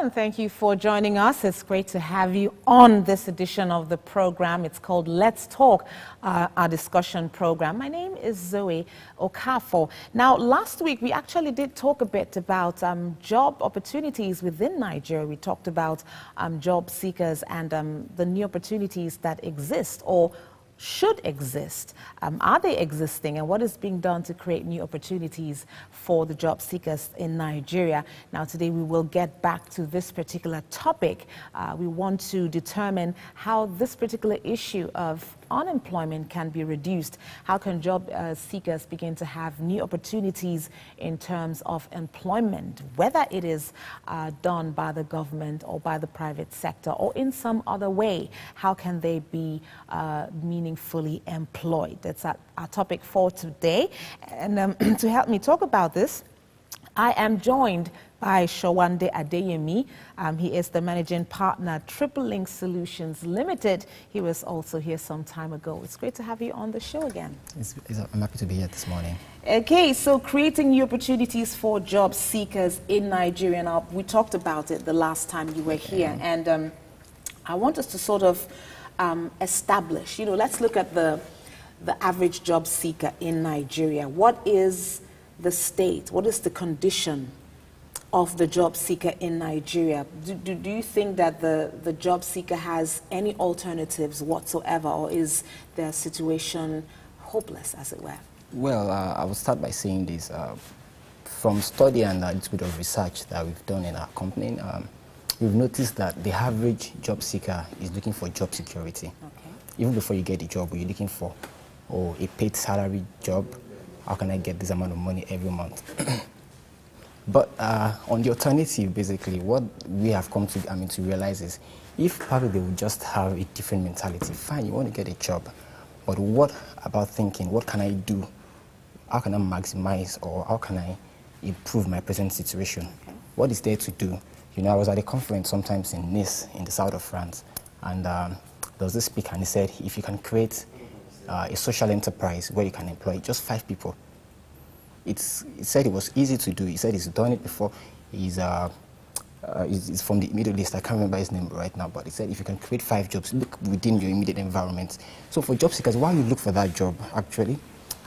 and thank you for joining us. It's great to have you on this edition of the program. It's called Let's Talk, our discussion program. My name is Zoe Okafor. Now, last week we actually did talk a bit about job opportunities within Nigeria. We talked about job seekers and the new opportunities that exist or should exist. Are they existing, and what is being done to create new opportunities for the job seekers in Nigeria? Now, today we will get back to this particular topic. We want to determine how this particular issue of unemployment can be reduced. How can job seekers begin to have new opportunities in terms of employment, whether it is done by the government or by the private sector or in some other way? How can they be meaningfully employed? That's our topic for today. And to help me talk about this, I am joined by Shawande Adeyemi. He is the managing partner, Triple Link Solutions Limited. He was also here some time ago. It's great to have you on the show again. I'm happy to be here this morning. Okay, so creating new opportunities for job seekers in Nigeria. Now, we talked about it the last time you were here, and I want us to sort of establish, let's look at the average job seeker in Nigeria. What is the state? What is the condition of the job seeker in Nigeria? Do you think that the job seeker has any alternatives whatsoever, or is their situation hopeless, as it were? Well, I will start by saying this. From study and a little bit of research that we've done in our company, we've noticed that the average job seeker is looking for job security. Okay. Even before you get the job, you're looking for a paid salary job. How can I get this amount of money every month? But on the alternative, basically, what we have come to realize is, if probably they would just have a different mentality. Fine, you want to get a job, but what about thinking? What can I do? How can I maximize, or how can I improve my present situation? Okay. What is there to do? I was at a conference sometimes in Nice, in the south of France, and there was this speaker, and he said, if you can create a social enterprise where you can employ just 5 people. He said it was easy to do. He said he's done it before. He's from the Middle East. I can't remember his name right now, but he said if you can create 5 jobs, look within your immediate environment. So for job seekers, while you look for that job, actually,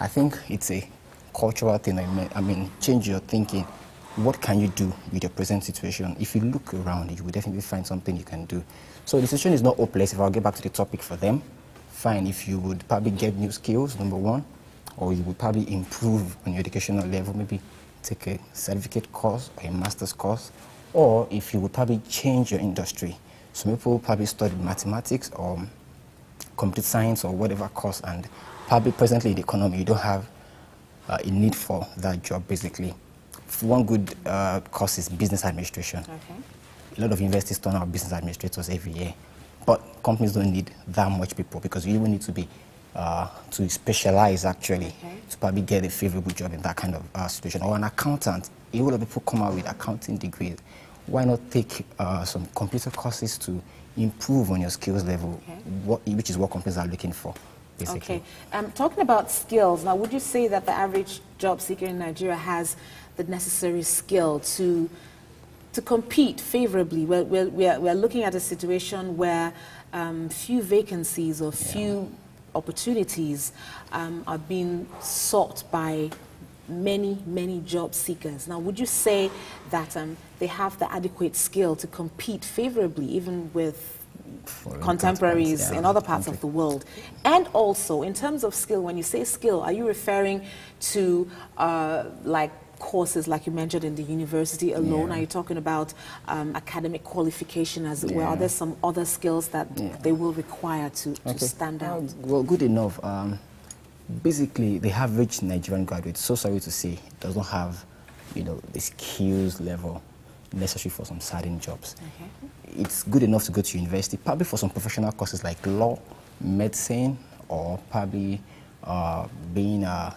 I think it's a cultural thing. I mean, change your thinking. What can you do with your present situation? If you look around, you will definitely find something you can do. So the situation is not hopeless. If I'll get back to the topic for them, fine. If you would probably get new skills, number one, or you would probably improve on your educational level, maybe take a certificate course or a master's course, or if you would probably change your industry. Some people probably study mathematics or computer science or whatever course, and probably presently in the economy you don't have a need for that job, basically. One good course is business administration. Okay. A lot of universities turn out business administrators every year, but companies don't need that much people, because you even need to be to specialize, actually, okay, to probably get a favorable job in that kind of situation. Or an accountant. A lot of people come out with accounting degrees. Why not take some computer courses to improve on your skills level, okay, which is what companies are looking for, basically. Okay. Talking about skills, now, would you say that the average job seeker in Nigeria has the necessary skill to compete favorably? We're looking at a situation where few vacancies or few opportunities are being sought by many job seekers. Now, would you say that they have the adequate skill to compete favorably, even with contemporaries in other parts of the world? And also, in terms of skill, when you say skill, are you referring to like courses like you mentioned in the university alone? Yeah. Are you talking about academic qualification, as it were? Are there some other skills that they will require to stand out? Well, good enough. Basically, the average Nigerian graduate, so sorry to say, does not have, the skills level necessary for some certain jobs. Okay. It's good enough to go to university, probably for some professional courses like law, medicine, or probably being a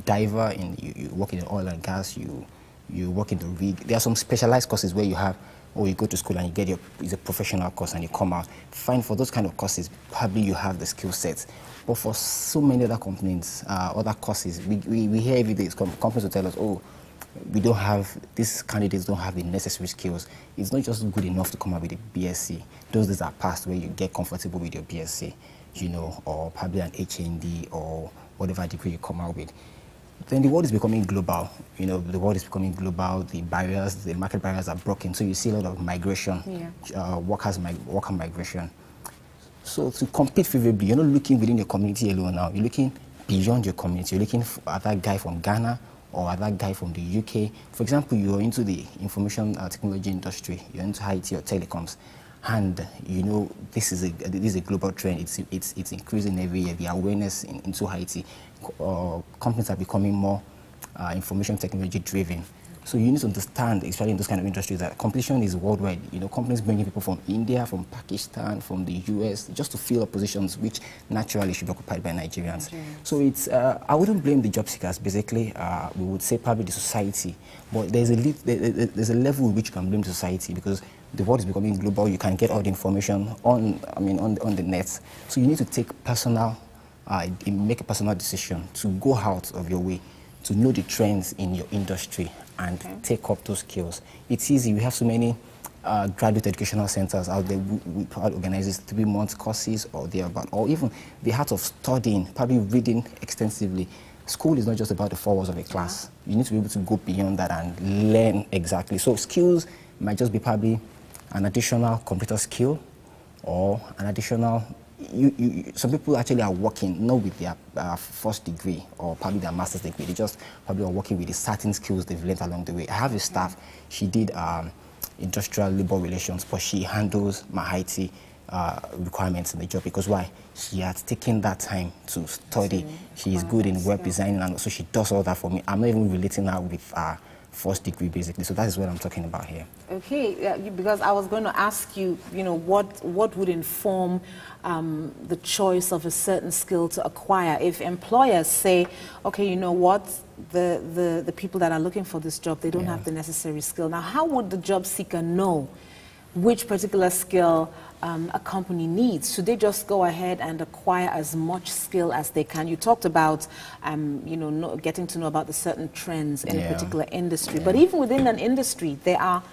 diver. You work in oil and gas, you work in the rig. There are some specialized courses where you have, or you go to school and you get it's a professional course and you come out. Fine, for those kind of courses, probably you have the skill sets. But for so many other companies, other courses, we hear every day, companies will tell us, oh, these candidates don't have the necessary skills. It's not just good enough to come out with a BSc. Those days are past where you get comfortable with your BSc, you know, or probably an HND or whatever degree you come out with. Then the world is becoming global. You know, the world is becoming global. The barriers, the market barriers are broken. So you see a lot of migration, worker migration. So to compete favorably, you're not looking within your community alone now. You're looking beyond your community. You're looking at that guy from Ghana or at that guy from the UK. For example, you're into the information technology industry. You're into IT or telecoms. And you know this is a global trend. It's increasing every year. The awareness into IT, companies are becoming more information technology driven. So you need to understand, especially in those kind of industries, that competition is worldwide. You know, companies bringing people from India, from Pakistan, from the US, just to fill up positions which naturally should be occupied by Nigerians. So it's I wouldn't blame the job seekers. Basically, we would say probably the society, but there's a level which you can blame the society, because the world is becoming global. You can get all the information on the net. So you need to take make a personal decision to go out of your way to know the trends in your industry and take up those skills. It's easy. We have so many graduate educational centers out there. We probably organize 3-month courses or thereabout, or even the art of studying, probably reading extensively. School is not just about the 4 walls of a class. You need to be able to go beyond that and learn exactly. So skills might just be probably an additional computer skill or an additional. Some people actually are working not with their first degree or probably their master's degree. They just probably are working with the certain skills they've learned along the way. I have a staff. She did industrial labor relations, but she handles my IT requirements in the job, because why? She has taken that time to study. She is good in web designing, and so she does all that for me. I'm not even relating her with first degree, basically. So that is what I'm talking about here. Okay, because I was going to ask you, you know, what would inform the choice of a certain skill to acquire? If employers say, okay, you know what, the people that are looking for this job, they don't have the necessary skill. Now, how would the job seeker know which particular skill a company needs? Should they just go ahead and acquire as much skill as they can? You talked about, you know, getting to know about the certain trends in a particular industry. But even within an industry, there are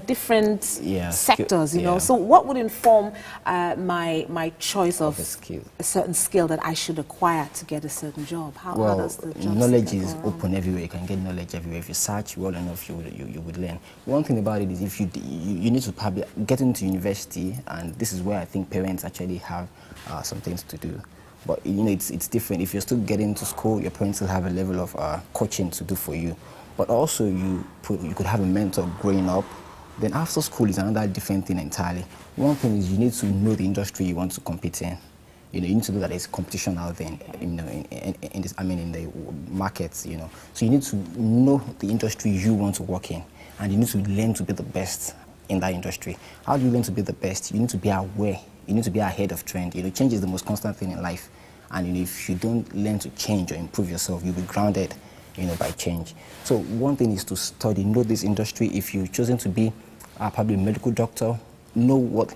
different sectors, you know. So what would inform my choice of a certain skill that I should acquire to get a certain job? How does the job knowledge is open everywhere. You can get knowledge everywhere. If you search well enough, you would learn. One thing about it is, if you need to probably get into university, and this is where I think parents actually have some things to do. But you know, it's different. If you're still getting to school, your parents will have a level of coaching to do for you. But also you could have a mentor growing up. Then after school is another different thing entirely. One thing is, you need to know the industry you want to compete in. You know, you need to know that there's competition out there, you know, in the markets, you know. So you need to know the industry you want to work in, and you need to learn to be the best in that industry. How do you learn to be the best? You need to be aware. You need to be ahead of trend. You know, change is the most constant thing in life. And you know, if you don't learn to change or improve yourself, you'll be grounded, you know, by change. So one thing is to study, know this industry. If you've chosen to be probably a medical doctor, know what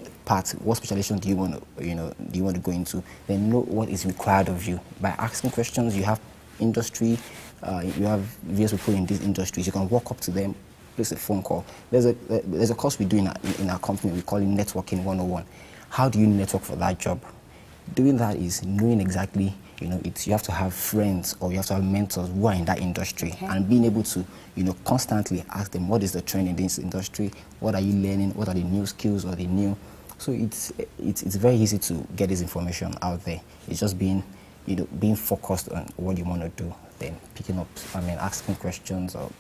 specialization do you want to go into. Then know what is required of you. By asking questions, you have industry, you have various people in these industries. You can walk up to them, place a phone call. There's a course we do in our company. We call it Networking 101. How do you network for that job? Doing that is knowing exactly, you know, you have to have friends or you have to have mentors who are in that industry, and being able to, you know, constantly ask them, what is the trend in this industry? What are you learning? What are the new skills or the new? So it's very easy to get this information out there. It's just being focused on what you want to do, then picking up, asking questions, or,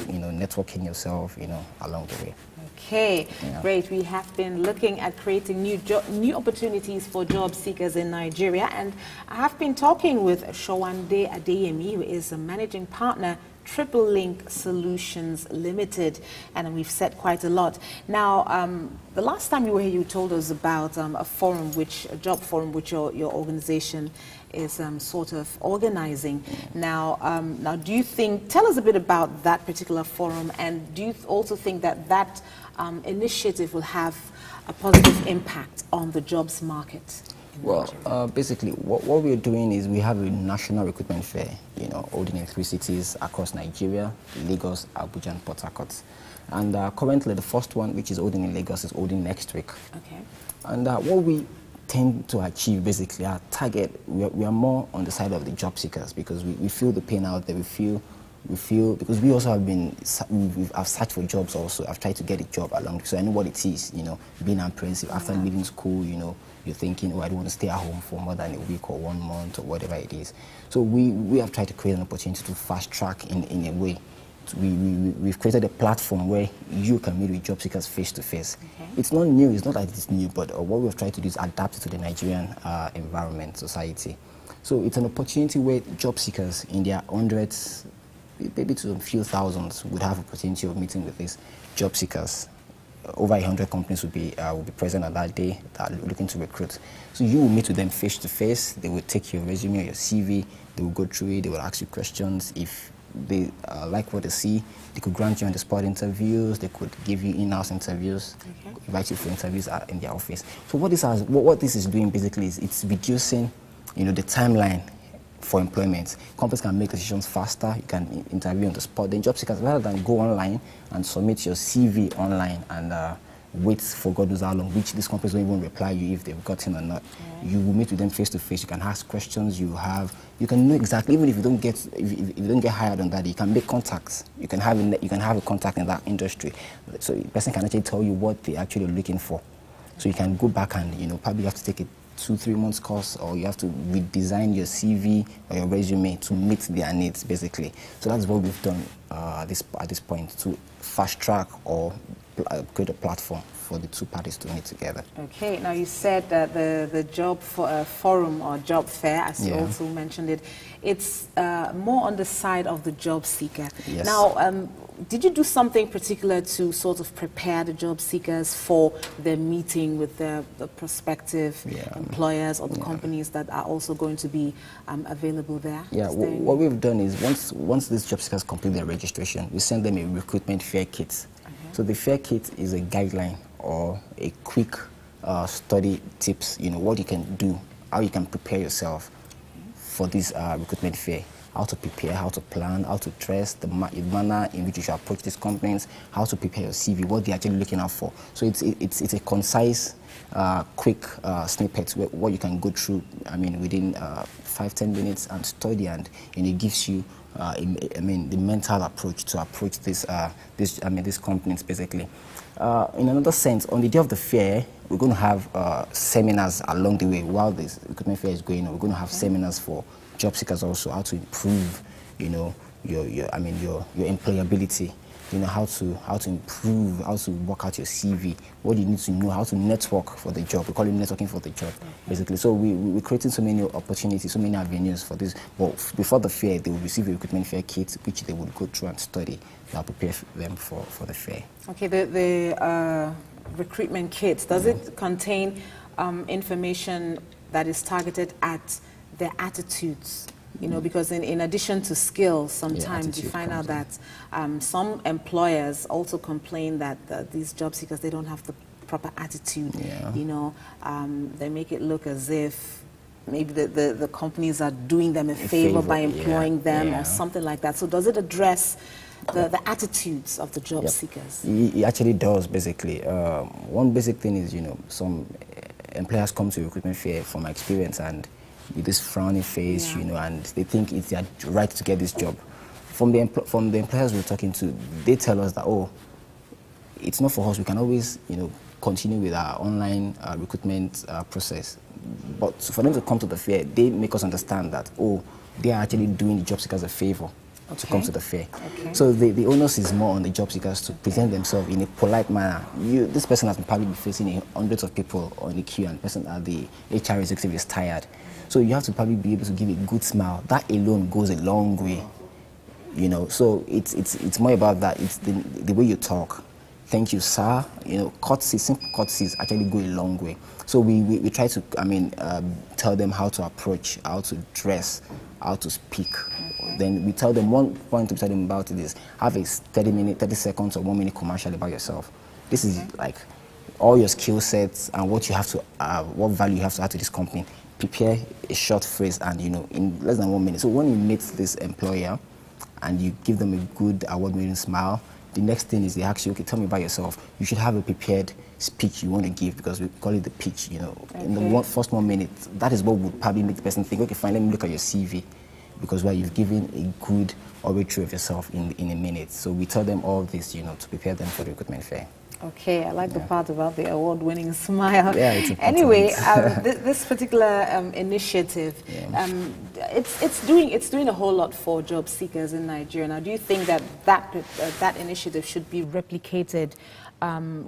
you know, networking yourself, you know, along the way. Okay, great. We have been looking at creating new opportunities for job seekers in Nigeria, and I have been talking with Showande Adeyemi, who is a managing partner, Triple Link Solutions Limited, and we've said quite a lot. Now, the last time you were here, you told us about a job forum which your organization is sort of organizing. Now, do you think, tell us a bit about that particular forum, and do you also think that initiative will have a positive impact on the jobs market Well, basically, what we're doing is we have a national recruitment fair, holding in 3 cities across Nigeria: Lagos, Abuja, and Port Harcourt. And currently, the first one, which is holding in Lagos, is holding next week. Okay. And what we tend to achieve, basically, our target, we are more on the side of the job seekers, because we feel the pain out there. We feel, because we also I've searched for jobs also. I've tried to get a job along, so I know what it is, being apprehensive. After leaving school, you're thinking, oh, I don't want to stay at home for more than a week or 1 month or whatever it is. So we have tried to create an opportunity to fast track in a way. We've created a platform where you can meet with job seekers face to face. It's not new, it's not like it's new, but what we've tried to do is adapt it to the Nigerian environment, society. So it's an opportunity where job seekers in their hundreds, maybe to a few thousands, would have opportunity of meeting with these job seekers. Over 100 companies will be present on that day that are looking to recruit. So you will meet with them face to face. They will take your resume or your CV. They will go through it. They will ask you questions. If they like what they see, they could grant you on the spot interviews. They could give you in-house interviews, invite you for interviews in their office. So what this is doing basically is it's reducing, the timeline for employment. Companies can make decisions faster. You can interview on the spot. Then job seekers, rather than go online and submit your CV online and wait for God knows how long, which these companies don't even reply you if they've gotten or not. You will meet with them face to face. You can ask questions. You can know exactly, even if you don't get hired on that, you can make contacts. You can have a contact in that industry, so the person can actually tell you what they're actually looking for. So you can go back and probably have to take a 2-3 months course, or you have to redesign your CV or your resume to meet their needs, basically. So that's what we've done at this point, to fast track or create a platform for the two parties to meet together. Okay, now you said that the job forum or job fair, as you also mentioned it, it's more on the side of the job seeker. Yes. Now, did you do something particular to sort of prepare the job seekers for their meeting with the prospective employers or the companies that are also going to be available there? Yeah, what we've done is once these job seekers complete their registration, we send them a Recruitment Fair Kit. So the Fair Kit is a guideline or a quick study tips, what you can do, how you can prepare yourself for this recruitment fair. How to prepare, how to plan, how to dress, the manner in which you should approach these companies, how to prepare your CV, what they're actually looking out for. So it's a concise, quick snippet what you can go through, within 5-10 minutes and study, and it gives you the mental approach to approach these companies, basically. In another sense, on the day of the fair, we're going to have seminars along the way. While this recruitment fair is going on, we're going to have seminars for job seekers also, how to improve, your employability. How to improve, how to work out your CV, what you need to know, how to network for the job. We call it networking for the job, basically. So we're creating so many opportunities, so many avenues for this. Well, before the fair, they will receive a recruitment fair kit, which they would go through and study. That'll prepare them for the fair. Okay, the recruitment kit, does it contain information that is targeted at their attitudes? Because in addition to skills, sometimes you find out that some employers also complain that these job seekers, they don't have the proper attitude. They make it look as if maybe the companies are doing them a favor by employing them or something like that. So does it address the attitudes of the job seekers? It actually does, basically. One basic thing is, some employers come to a recruitment fair, from my experience, and with this frowny face, and they think it's their right to get this job. From the employers we're talking to, they tell us that, oh, it's not for us. We can always, continue with our online recruitment process. But for them to come to the fair, they make us understand that, oh, they are actually doing the job seekers a favor to come to the fair. So the onus is more on the job seekers to present themselves in a polite manner. This person has probably been facing hundreds of people on the queue, and the HR executive is tired. So you have to probably be able to give a good smile. That alone goes a long way, So it's more about that. It's the way you talk. Thank you, sir. Courtesy, simple courtesies actually go a long way. So we try to, tell them how to approach, how to dress, how to speak. Then we tell them, one point to tell them about it is, have a 30 seconds or 1 minute commercial about yourself. This is like all your skill sets and what you have to, what value you have to add to this company. Prepare a short phrase, and in less than 1 minute. So when you meet this employer and you give them a good award-winning smile, the next thing is they ask you, okay, tell me about yourself. You should have a prepared speech you want to give, because we call it the pitch. Okay. In the first 1 minute, that is what would probably make the person think, okay, fine, let me look at your CV, because you've given a good overview of yourself in a minute. So we tell them all this, to prepare them for the recruitment fair. Okay, I like the part about the award-winning smile. Yeah, it's important. Anyway, this particular initiative, it's doing a whole lot for job seekers in Nigeria. Now, do you think that initiative should be replicated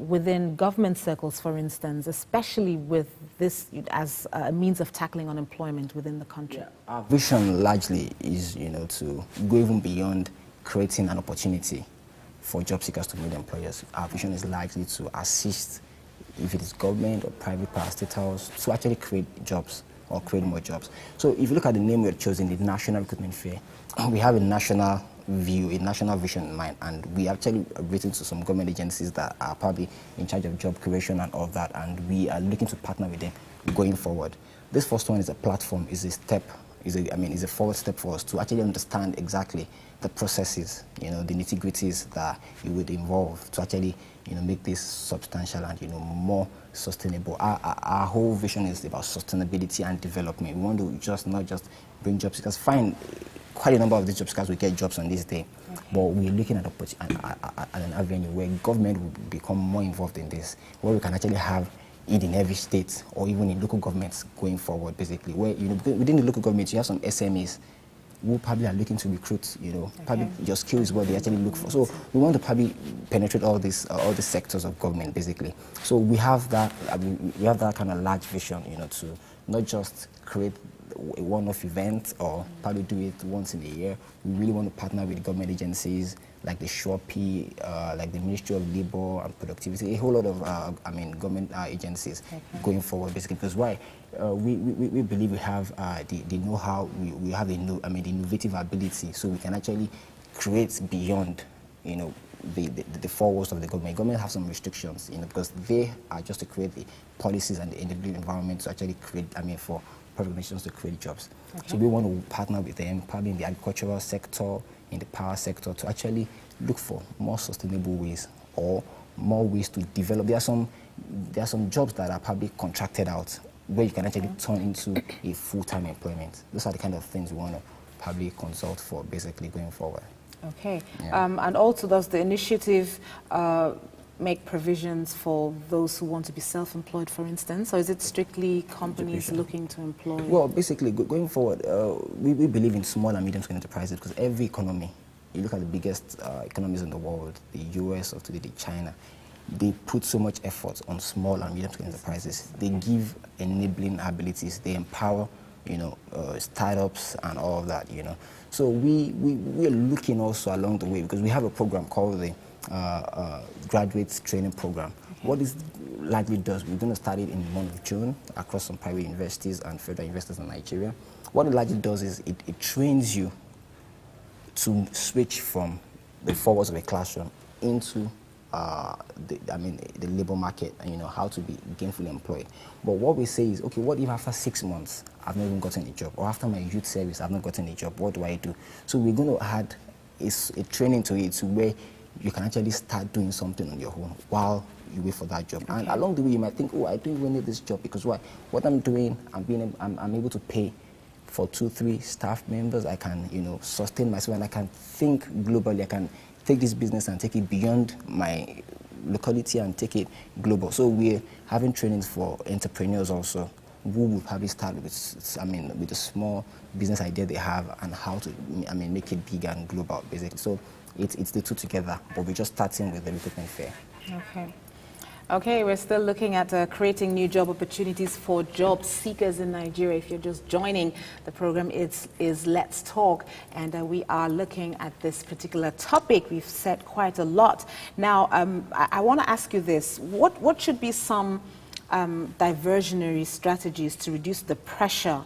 within government circles, for instance, especially with this as a means of tackling unemployment within the country? Yeah. Our vision largely is, to go even beyond creating an opportunity for job seekers to meet employers. Our vision is likely to assist, if it is government or private parastatals, to actually create jobs or create more jobs. So if you look at the name we've chosen, the National Recruitment Fair, we have a national view, a national vision in mind, and we actually written to some government agencies that are probably in charge of job creation and all that, and we are looking to partner with them going forward. This first one is a platform, is a step, is a forward step for us to actually understand exactly the processes, the nitty-gritties that it would involve to actually, make this substantial and, more sustainable. Our whole vision is about sustainability and development. We want to not just bring job seekers. Fine, quite a number of these job seekers will get jobs on this day, okay, but we're looking at an avenue where government will become more involved in this, where we can actually have it in every state or even in local governments going forward, basically, where, within the local governments, you have some SMEs who probably are looking to recruit, probably your skill is what they actually look for. So we want to probably penetrate all these sectors of government, basically. So we have that, we have that kind of large vision, to not just create a one-off event or probably do it once in a year. We really want to partner with government agencies like the SHOPI, like the Ministry of Labour and Productivity, a whole lot of government agencies going forward, basically. Because why? We believe we have the know-how, we have the innovative ability, so we can actually create beyond, the four walls of the government. Government have some restrictions, because they are just to create the policies and the environment to actually create, for private nations to create jobs. Okay. So we want to partner with them, probably in the agricultural sector, in the power sector, to actually look for more sustainable ways or more ways to develop. There are some jobs that are probably contracted out, where you can actually turn into a full-time employment. Those are the kind of things we want to probably consult for, basically, going forward. Okay. Yeah. And also, does the initiative make provisions for those who want to be self-employed, for instance, or is it strictly companies looking to employ? Well, basically, going forward, we believe in small and medium-scale enterprises, because every economy, you look at the biggest economies in the world, the US or today China, they put so much effort on small and medium-scale enterprises. They give enabling abilities, they empower, startups and all of that, So we are looking also along the way, because we have a program called the graduate training program. Okay. What this likely does, we're going to start it in the month of June across some private universities and federal universities in Nigeria. What it largely does is it trains you to switch from the four walls of a classroom into the labor market, and how to be gainfully employed. But what we say is, okay, what if after 6 months I've not even gotten a job, or after my youth service I've not gotten a job? What do I do? So we're going to add a training to it, to where you can actually start doing something on your own while you wait for that job. Okay. And along the way, you might think, oh, I don't even need this job, because why? What I'm doing, I'm able to pay for 2-3 staff members. I can, sustain myself, and I can think globally. I can take this business and take it beyond my locality and take it global. So we're having trainings for entrepreneurs also, who will probably start with, with a small business idea they have, and how to, make it big and global, basically. So it's the two together, but we're just starting with the recruitment fair. Okay. Okay, we're still looking at creating new job opportunities for job seekers in Nigeria. If you're just joining the program, it is Let's Talk, and we are looking at this particular topic. We've said quite a lot. Now, I want to ask you this. What should be some diversionary strategies to reduce the pressure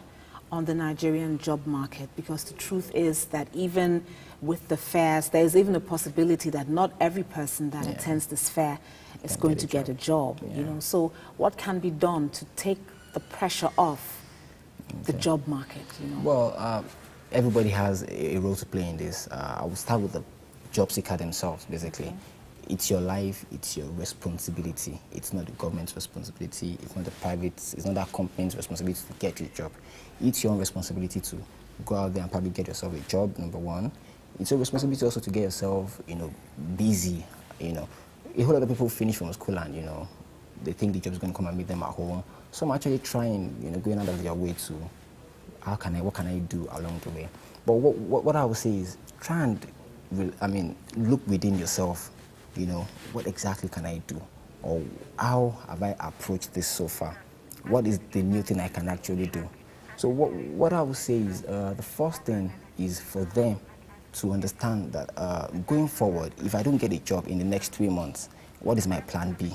on the Nigerian job market? Because the truth is that even with the fairs, there is even a possibility that not every person that attends this fair is going to get a job. You know, so what can be done to take the pressure off the job market? You know? Well, everybody has a role to play in this. I will start with the job seeker themselves, basically. It's your life, it's your responsibility. It's not the government's responsibility, it's not the private, it's not that company's responsibility to get you a job. It's your own responsibility to go out there and probably get yourself a job, number one. It's your responsibility also to get yourself, you know, busy, you know. A whole lot of people finish from school and, you know, they think the job is going to come and meet them at home. Some actually trying, you know, going out of their way to, what can I do along the way? But what I would say is try and, look within yourself. You know, what exactly can I do? Or how have I approached this so far? What is the new thing I can actually do? So what I would say is the first thing is for them to understand that going forward, if I don't get a job in the next 3 months, what is my plan B?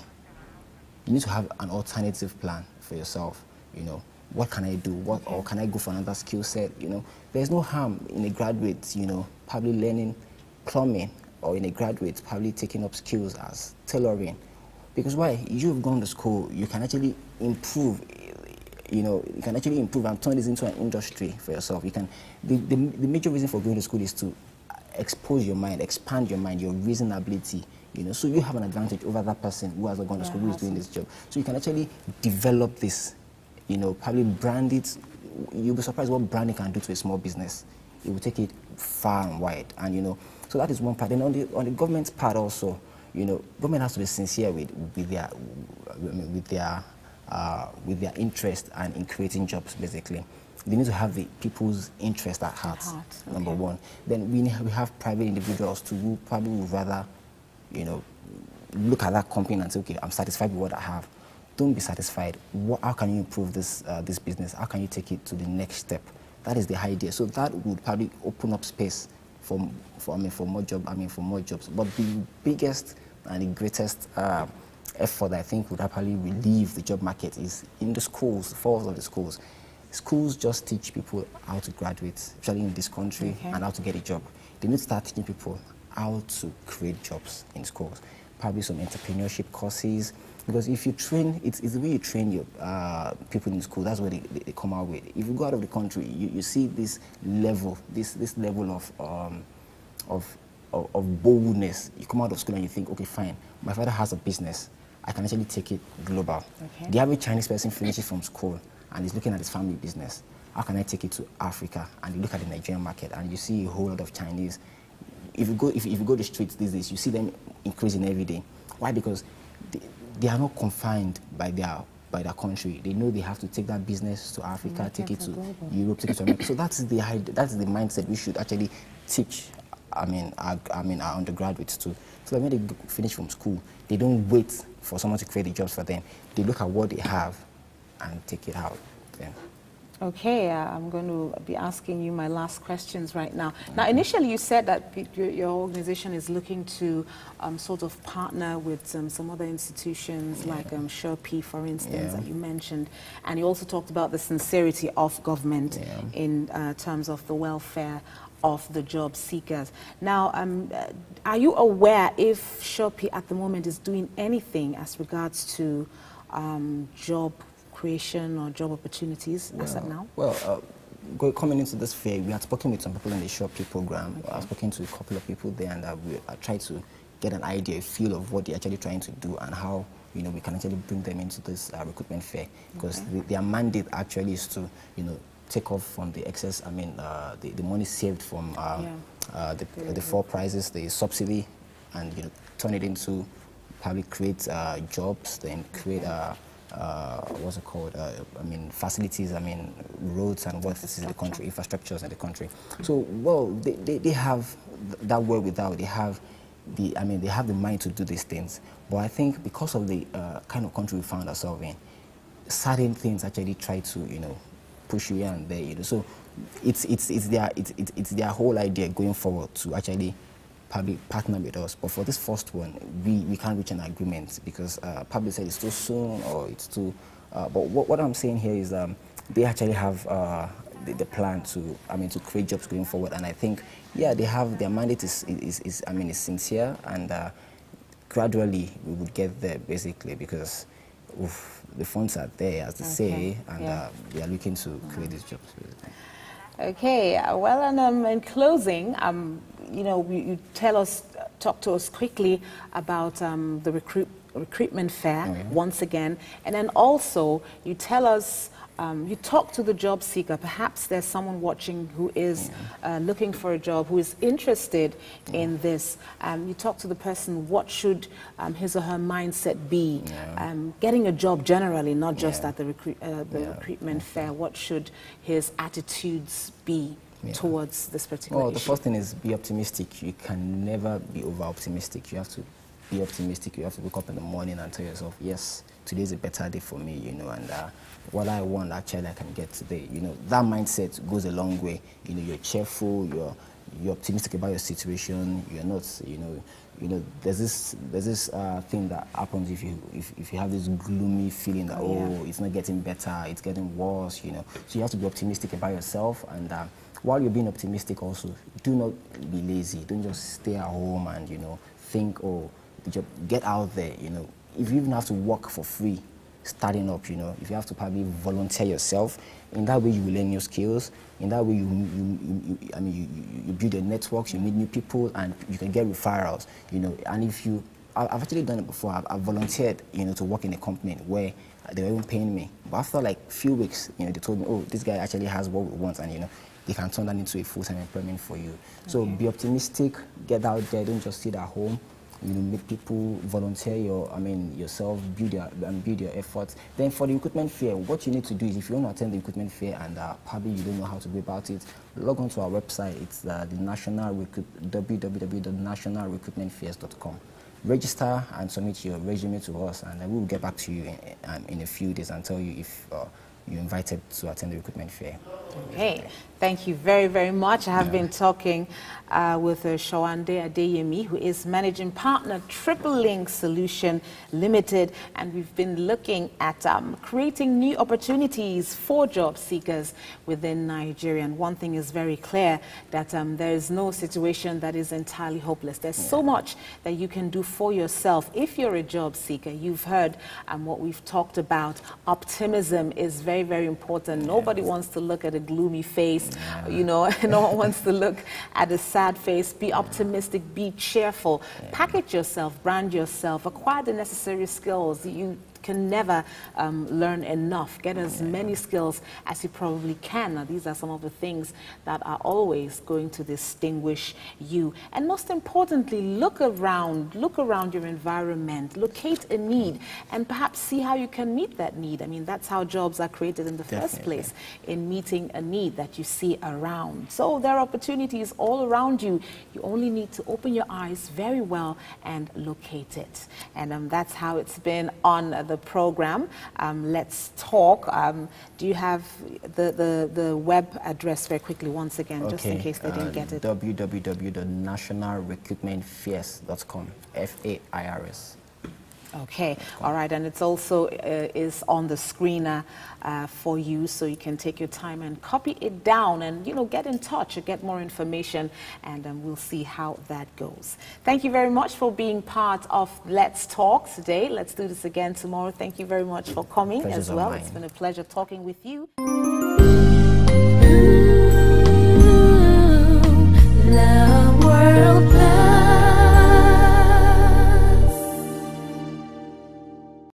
You need to have an alternative plan for yourself. You know, what can I do? Or can I go for another skill set? You know, there's no harm in a graduate, you know, probably learning plumbing, or in a graduate probably taking up skills as tailoring. Because why? You've gone to school, you can actually improve, you know, you can actually improve and turn this into an industry for yourself. You can, the major reason for going to school is to expose your mind, expand your mind, your reasonability, you know, so you have an advantage over that person who hasn't gone to school, who is doing this job. So you can actually develop this, you know, probably brand it. You'll be surprised what branding can do to a small business. It will take it far and wide, and you know, so that is one part. And on the government's part also, you know, government has to be sincere with their interest and in creating jobs. Basically, they need to have the people's interest at heart. Number one. Then we have private individuals who probably would rather, you know, look at that company and say, okay, I'm satisfied with what I have. Don't be satisfied. How can you improve this this business? How can you take it to the next step? That is the idea. So that would probably open up space for more jobs. But the biggest and the greatest effort I think would probably relieve the job market is in the schools, falls of the schools. Schools just teach people how to graduate, especially in this country, and how to get a job. They need to start teaching people how to create jobs in schools. Probably some entrepreneurship courses, because if you train, it's the way you train your people in school, that's what they come out with. If you go out of the country, you see this level, this level of boldness. You come out of school and you think, okay, fine, my father has a business, I can actually take it global. The average Chinese person finishes from school and is looking at his family business. How can I take it to Africa? And you look at the Nigerian market and you see a whole lot of Chinese. If you go to the streets these days, you see them increasing every day. Why? Because they are not confined by their country. They know they have to take that business to Africa, take it to Europe, take it to America. So that's the mindset we should actually teach. Our undergraduates too. So that when they finish from school, they don't wait for someone to create the jobs for them. They look at what they have and take it out then. Okay, I'm going to be asking you my last questions right now. Now, initially you said that your organization is looking to sort of partner with some other institutions like SureP, for instance, that you mentioned. And you also talked about the sincerity of government in terms of the welfare of the job seekers. Now, are you aware if SureP at the moment is doing anything as regards to job creation or job opportunities as of now? Well, coming into this fair, we had spoken with some people in the SureP program. I've spoken to a couple of people there, and I tried to get an idea, a feel of what they're actually trying to do and how, you know, we can actually bring them into this recruitment fair, because their mandate actually is to, you know, take off from the excess, the money saved from the four prizes, the subsidy, and, you know, turn it into probably create jobs, then create what's it called? Facilities, roads and what is in the country, infrastructures in the country. So, well, they have that wherewithal. They have the mind to do these things. But I think because of the kind of country we found ourselves in, certain things actually try to, you know, push you here and there. You know, so it's their whole idea going forward to actually probably partner with us. But for this first one, we can't reach an agreement because probably said it's too soon or it's too. But what I'm saying here is they actually have the plan to, to create jobs going forward. And I think, yeah, they have, their mandate is sincere, and gradually we would get there, basically, because the funds are there, as they say, and we are looking to create these jobs. Okay, well, and in closing, you talk to us quickly about the Recruitment Fair once again, and then also you tell us, you talk to the job seeker. Perhaps there's someone watching who is looking for a job, who is interested in this. You talk to the person, what should his or her mindset be? Getting a job generally, not just at the Recruitment Fair. What should his attitudes be towards this particular issue? The first thing is be optimistic. You can never be over-optimistic. You have to be optimistic. You have to wake up in the morning and tell yourself, yes, today's a better day for me, and what I want, actually, I can get today. That mindset goes a long way. You're cheerful, you're optimistic about your situation. You're not, there's this thing that happens if you have this gloomy feeling that it's not getting better, it's getting worse. So you have to be optimistic about yourself, and while you're being optimistic, also do not be lazy. Don't just stay at home and think, get out there. If you even have to work for free, starting up, if you have to probably volunteer yourself, in that way you will learn new skills. In that way you build a network, you meet new people, and you can get referrals. And I've actually done it before. I've volunteered, to work in a company where they were even paying me, but after like a few weeks, they told me, oh, this guy actually has what we want, and they can turn that into a full-time employment for you. So be optimistic, get out there, don't just sit at home. Meet people, volunteer yourself, build your efforts. Then for the recruitment fair, what you need to do is, if you want to attend the recruitment fair and probably you don't know how to go about it, log on to our website. It's the www.nationalrecruitmentfairs.com. Register and submit your resume to us, and we will get back to you in a few days and tell you if you're invited to attend the recruitment fair. Okay, thank you very, very much. I have been talking with Shawande Adeyemi, who is Managing Partner, Triple Link Solution Limited, and we've been looking at creating new opportunities for job seekers within Nigeria. And one thing is very clear, that there is no situation that is entirely hopeless. There's so much that you can do for yourself if you're a job seeker. You've heard what we've talked about. Optimism is very, very important. Nobody wants to look at a gloomy face, no one wants to look at a sad face. Be optimistic, be cheerful, package yourself, brand yourself, acquire the necessary skills. You can never learn enough. Get as many skills as you probably can. Now, these are some of the things that are always going to distinguish you. And most importantly, look around your environment, locate a need, and perhaps see how you can meet that need. I mean, that's how jobs are created in the first place, in meeting a need that you see around. So there are opportunities all around you. You only need to open your eyes very well and locate it. And that's how it's been on the program. Let's talk. Do you have the web address very quickly once again, just in case they didn't get it? www.nationalrecruitmentfairs.com. FAIRS. Okay, all right, and it's also is on the screener for you, so you can take your time and copy it down and, get in touch or get more information, and we'll see how that goes. Thank you very much for being part of Let's Talk today. Let's do this again tomorrow. Thank you very much for coming as well. It's been a pleasure talking with you. Love World Plus.